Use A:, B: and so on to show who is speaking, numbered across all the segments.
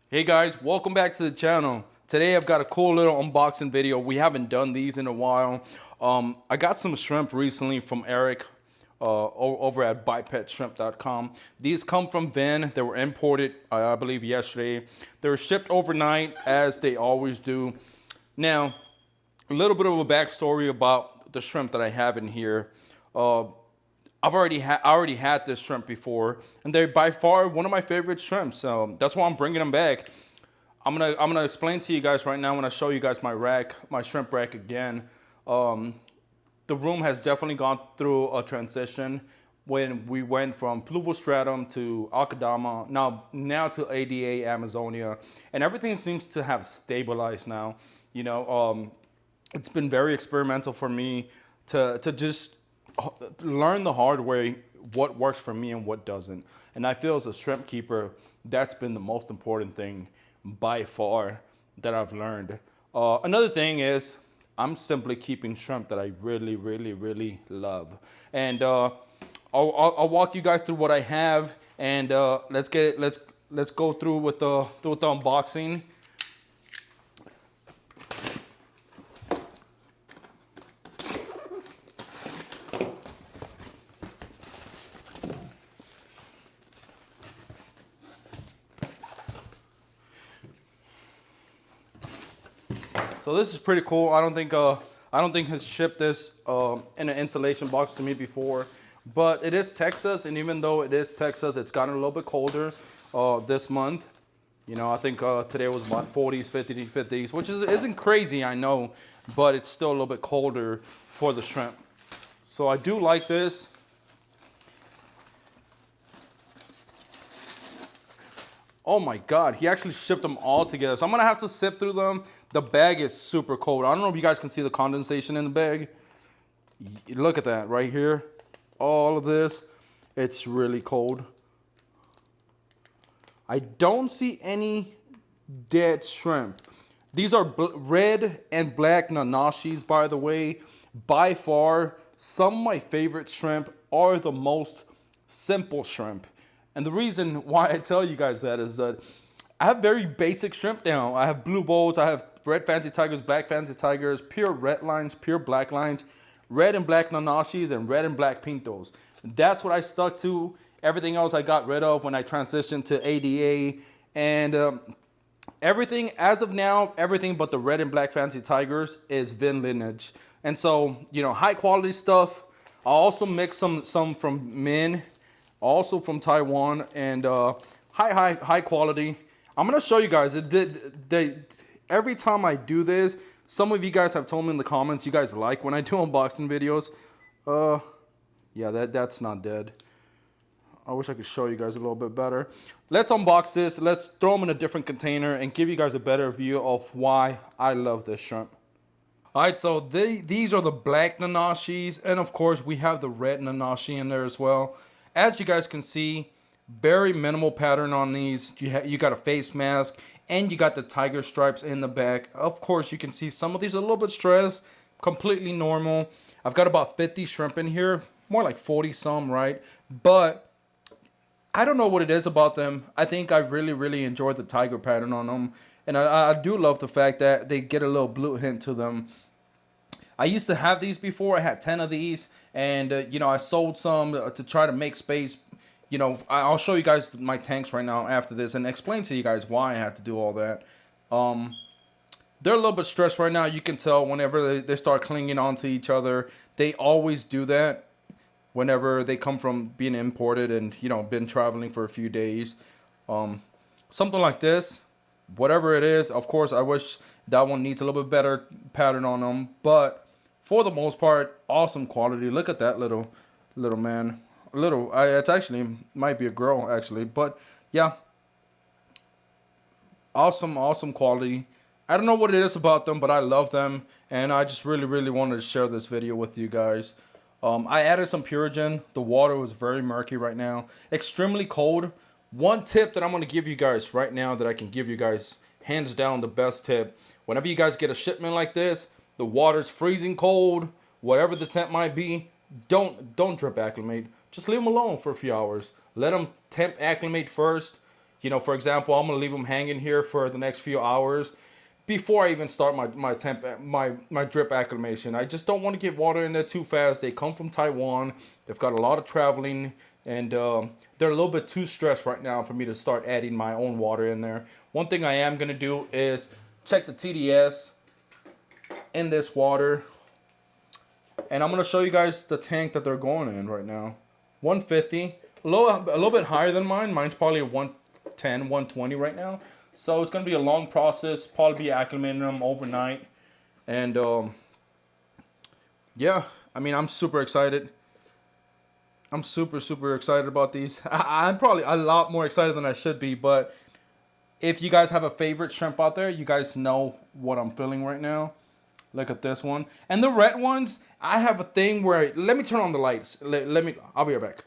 A: Hey guys, welcome back to the channel. Today I've got a cool little unboxing video. We haven't done these in a while. I got some shrimp recently from Eric over at bipetshrimp.com. These come from Vin. They were imported, I believe, yesterday. They were shipped overnight, as they always do. Now, a little bit of a backstory about the shrimp that I have in here. Uh, I already had this shrimp before, and they're by far one of my favorite shrimps. So that's why I'm bringing them back. I'm gonna explain to you guys right now when I show you guys my rack, my shrimp rack again. The room has definitely gone through a transition when we went from fluvostratum to Akadama, now to ADA Amazonia, and everything seems to have stabilized now. It's been very experimental for me to just learn the hard way what works for me and what doesn't. And I feel as a shrimp keeper, that's been the most important thing by far that I've learned. Another thing is I'm simply keeping shrimp that I really, really, really love. And I'll walk you guys through what I have, and let's go through with the unboxing. So this is pretty cool. I don't think he's shipped this in an insulation box to me before, but it is Texas, and even though it is Texas, it's gotten a little bit colder this month. I think today was about 40s, 50s, which isn't crazy, I know, but it's still a little bit colder for the shrimp. So I do like this. Oh my God, he actually shipped them all together. So I'm gonna have to sip through them. The bag is super cold. I don't know if you guys can see the condensation in the bag. Look at that right here. All of this, it's really cold. I don't see any dead shrimp. These are red and black nanashis, by the way. By far, some of my favorite shrimp are the most simple shrimp. And the reason why I tell you guys that is that I have very basic shrimp now. I have blue bowls, I have red fancy tigers, black fancy tigers, pure red lines, pure black lines, red and black nanashis, and red and black pintos. That's what I stuck to. Everything else I got rid of when I transitioned to ADA. And everything, as of now, everything but the red and black fancy tigers is Vin lineage. And so, high quality stuff. I also mix some from Min, also from Taiwan, and high quality. I'm gonna show you guys. Every time I do this, some of you guys have told me in the comments you guys like when I do unboxing videos. Yeah, that's not dead. I wish I could show you guys a little bit better. Let's unbox this. Let's throw them in a different container and give you guys a better view of why I love this shrimp. All right, so these are the black nanashis, and of course we have the red nanashi in there as well. As you guys can see, very minimal pattern on these. You got a face mask, and you got the tiger stripes in the back. Of course, you can see some of these are a little bit stressed, completely normal. I've got about 50 shrimp in here, more like 40 some, right? But I don't know what it is about them. I think I really, really enjoy the tiger pattern on them. And I do love the fact that they get a little blue hint to them. I used to have these before. I had 10 of these, and I sold some to try to make space. I'll show you guys my tanks right now after this and explain to you guys why I had to do all that. They're a little bit stressed right now. You can tell whenever they start clinging onto each other. They always do that whenever they come from being imported and been traveling for a few days. Something like this, whatever it is. Of course, I wish that one needs a little bit better pattern on them, but for the most part, awesome quality. Look at that little man. It's actually might be a girl actually, but yeah, awesome quality. I don't know what it is about them, but I love them, and I just really, really wanted to share this video with you guys. I added some Purigen. The water was very murky right now, extremely cold. One tip that I'm going to give you guys right now, that I can give you guys, hands down the best tip. Whenever you guys get a shipment like this, the water's freezing cold, whatever the temp might be, don't drip acclimate. Just leave them alone for a few hours. Let them temp acclimate first. You know, for example, I'm gonna leave them hanging here for the next few hours before I even start my drip acclimation. I just don't want to get water in there too fast. They come from Taiwan. They've got a lot of traveling, and they're a little bit too stressed right now for me to start adding my own water in there. One thing I am gonna do is check the TDS in this water, and I'm gonna show you guys the tank that they're going in right now. 150, a little bit higher than mine. Mine's probably 110, 120 right now. So it's gonna be a long process. Probably be acclimating them overnight, and yeah, I mean, I'm super excited. I'm super excited about these. I'm probably a lot more excited than I should be, but if you guys have a favorite shrimp out there, you guys know what I'm feeling right now. Look at this one. And the red ones, I have a thing where, let me turn on the lights. I'll be right back.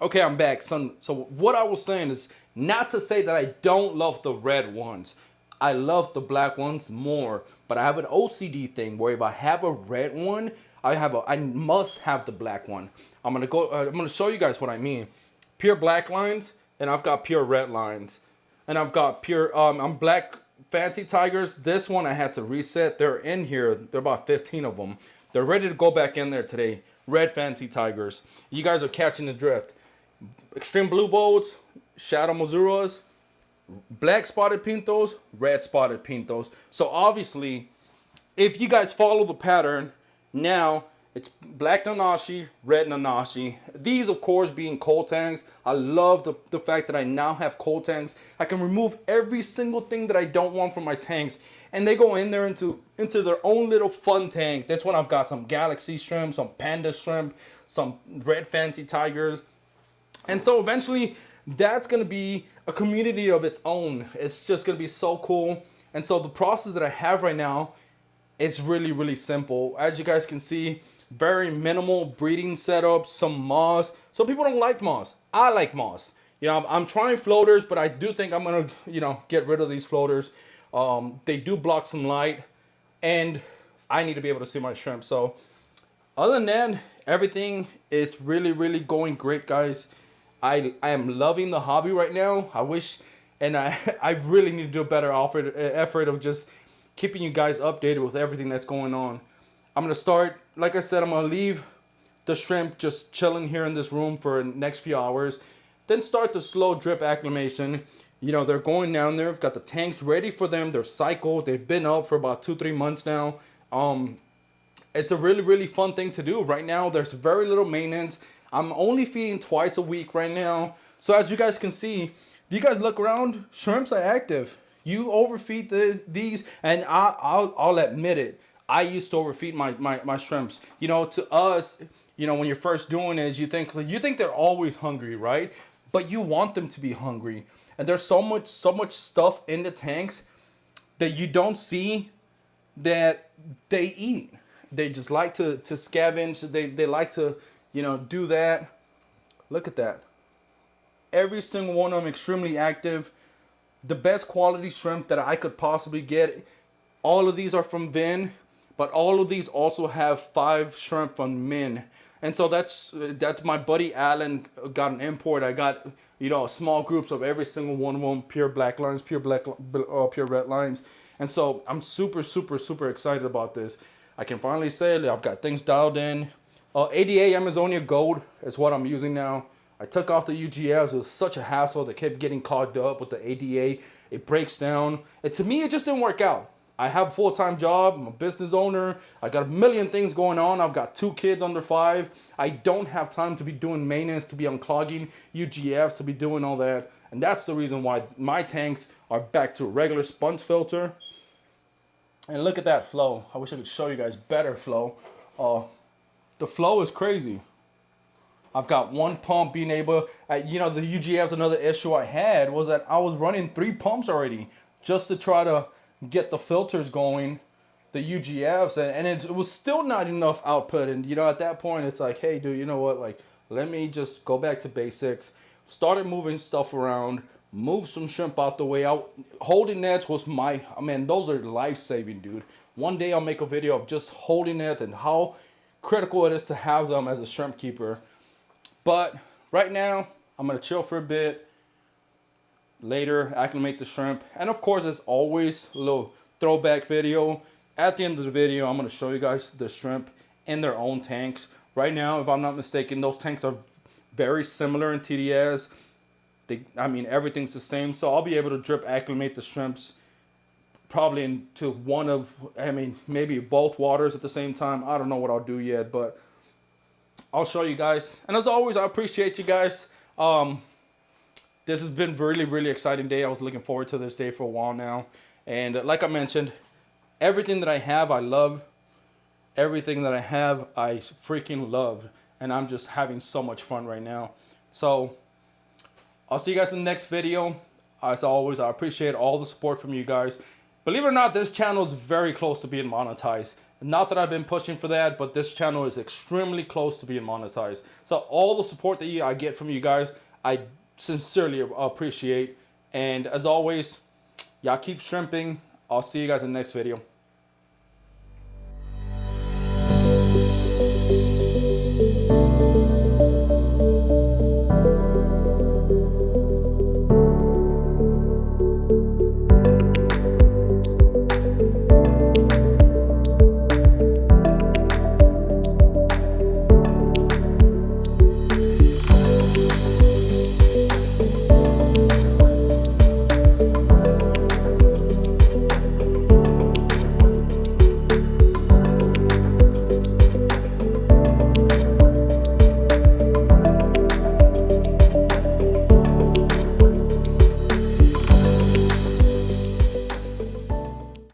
A: Okay, I'm back. So what I was saying is not to say that I don't love the red ones. I love the black ones more, but I have an OCD thing where if I have a red one, I must have the black one. I'm gonna show you guys what I mean. Pure black lines, and I've got pure red lines, and I've got pure I'm black fancy tigers. This one I had to reset. They're in here. There are about 15 of them. They're ready to go back in there today. Red fancy tigers. You guys are catching the drift. Extreme blue bolts, shadow mazuras, black spotted pintos, red spotted pintos. So obviously, if you guys follow the pattern, now it's black Nanacy, red Nanacy. These, of course, being cold tanks. I love the fact that I now have cold tanks. I can remove every single thing that I don't want from my tanks, and they go in there into their own little fun tank. That's when I've got some Galaxy shrimp, some panda shrimp, some red fancy tigers. And so eventually, that's going to be a community of its own. It's just going to be so cool. And so the process that I have right now is really simple. As you guys can see, very minimal breeding setup, some moss. Some people don't like moss. I like moss. You know, I'm trying floaters, but I do think I'm going to, get rid of these floaters. They do block some light, and I need to be able to see my shrimp. So other than that, everything is really going great, guys. I am loving the hobby right now. I wish, and I really need to do a better effort of just keeping you guys updated with everything that's going on. I'm gonna start, like I said, I'm gonna leave the shrimp just chilling here in this room for the next few hours, then start the slow drip acclimation. You know, they're going down there. I've got the tanks ready for them. They're cycled. They've been up for about 2-3 months now. It's a really fun thing to do. Right now, there's very little maintenance. I'm only feeding twice a week right now. So as you guys can see, if you guys look around, shrimps are active. You overfeed these, and I'll admit it. I used to overfeed my shrimps. You know, to us, when you're first doing it, you think they're always hungry, right? But you want them to be hungry. And there's so much stuff in the tanks that you don't see that they eat. They just like to scavenge. They like to, do that. Look at that. Every single one of them extremely active. The best quality shrimp that I could possibly get. All of these are from Vin, but all of these also have 5 shrimp from Min. And so that's my buddy Alan got an import. I got, small groups of every single one of them, pure black lines, pure red lines. And so I'm super excited about this. I can finally say that I've got things dialed in. ADA Amazonia Gold is what I'm using now. I took off the UGFs. It was such a hassle. They kept getting clogged up with the ADA. It breaks down. And to me, it just didn't work out. I have a full-time job. I'm a business owner. I got a million things going on. I've got 2 kids under 5. I don't have time to be doing maintenance, to be unclogging UGFs, to be doing all that. And that's the reason why my tanks are back to a regular sponge filter. And look at that flow. I wish I could show you guys better flow. The flow is crazy. I've got 1 pump being able, the UGF's another issue I had was that I was running 3 pumps already just to try to get the filters going, the UGFs, and it was still not enough output. And, at that point, it's like, hey, dude, you know what? Like, let me just go back to basics. Started moving stuff around, moved some shrimp out the way. Holding nets was those are life-saving, dude. One day I'll make a video of just holding nets and how critical it is to have them as a shrimp keeper. But right now, I'm going to chill for a bit. later, acclimate the shrimp. And of course, as always, a little throwback video. At the end of the video, I'm going to show you guys the shrimp in their own tanks. Right now, if I'm not mistaken, those tanks are very similar in TDS. I mean, everything's the same. So I'll be able to drip acclimate the shrimps probably into one of, I mean, maybe both waters at the same time. I don't know what I'll do yet, but I'll show you guys. And as always, I appreciate you guys. This has been really, really exciting day. I was looking forward to this day for a while now. And like I mentioned, everything that I have, I love. Everything that I have, I freaking love. And I'm just having so much fun right now. So I'll see you guys in the next video. As always, I appreciate all the support from you guys. Believe it or not, this channel is very close to being monetized. Not that I've been pushing for that, but this channel is extremely close to being monetized. So all the support that I get from you guys, I sincerely appreciate. And as always, y'all keep shrimping. I'll see you guys in the next video.